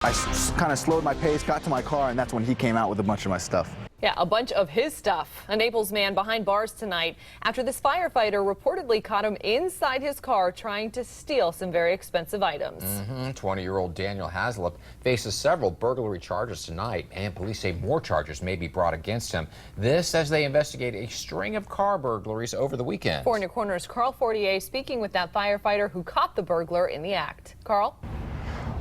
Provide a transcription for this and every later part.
I kind of slowed my pace, got to my car, and that's when he came out with a bunch of my stuff. Yeah, a bunch of his stuff. A Naples man behind bars tonight after this firefighter reportedly caught him inside his car trying to steal some very expensive items. 20-year-old Daniel Haizlip faces several burglary charges tonight, and police say more charges may be brought against him. This as they investigate a string of car burglaries over the weekend. 4 News Corner's Carl Fortier speaking with that firefighter who caught the burglar in the act. Carl?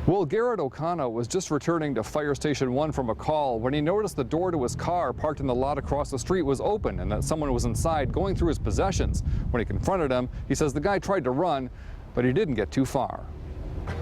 Well, Garrett O'Connor was just returning to Fire Station 1 from a call when he noticed the door to his car parked in the lot across the street was open and that someone was inside going through his possessions. When he confronted him, he says the guy tried to run, but he didn't get too far.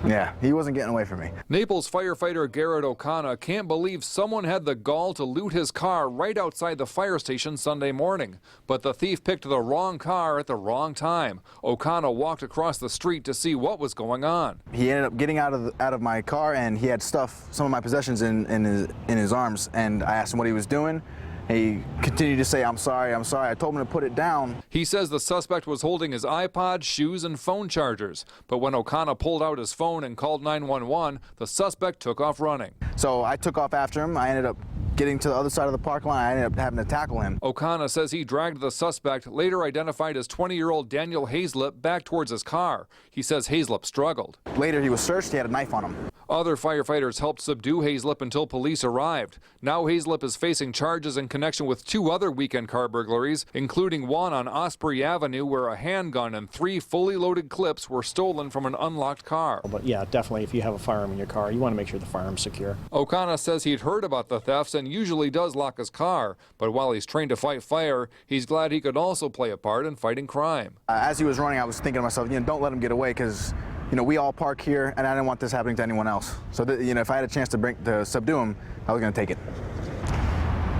Yeah, he wasn't getting away from me. Naples firefighter Garrett O'Connor can't believe someone had the gall to loot his car right outside the fire station Sunday morning. But the thief picked the wrong car at the wrong time. O'Connor walked across the street to see what was going on. He ended up getting out of my car, and he had some of my possessions in his arms, and I asked him what he was doing. He continued to say, I'm sorry, I'm sorry. I told him to put it down. He says the suspect was holding his iPod, shoes, and phone chargers. But when O'Connor pulled out his phone and called 911, the suspect took off running. So I took off after him. I ended up getting to the other side of the parking lot. I ended up having to tackle him. O'Connor says he dragged the suspect, later identified as 20-year-old Daniel Haizlip, back towards his car. He says Haizlip struggled. Later, he was searched. He had a knife on him. Other firefighters helped subdue Haizlip until police arrived. Now Haizlip is facing charges in connection with 2 other weekend car burglaries, including one on Osprey Avenue where a handgun and 3 fully loaded clips were stolen from an unlocked car. But yeah, definitely if you have a firearm in your car, you want to make sure the firearm's secure. O'Connor says he'd heard about the thefts and usually does lock his car, but while he's trained to fight fire, he's glad he could also play a part in fighting crime. As he was running, I was thinking to myself, don't let him get away, because we all park here, and I didn't want this happening to anyone else. So, if I had a chance to subdue him, I was going to take it.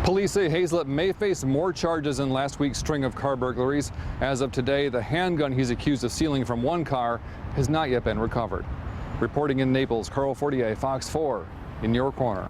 Police say Haizlip may face more charges in last week's string of car burglaries. As of today, the handgun he's accused of stealing from one car has not yet been recovered. Reporting in Naples, Carl Fortier, Fox 4, in your corner.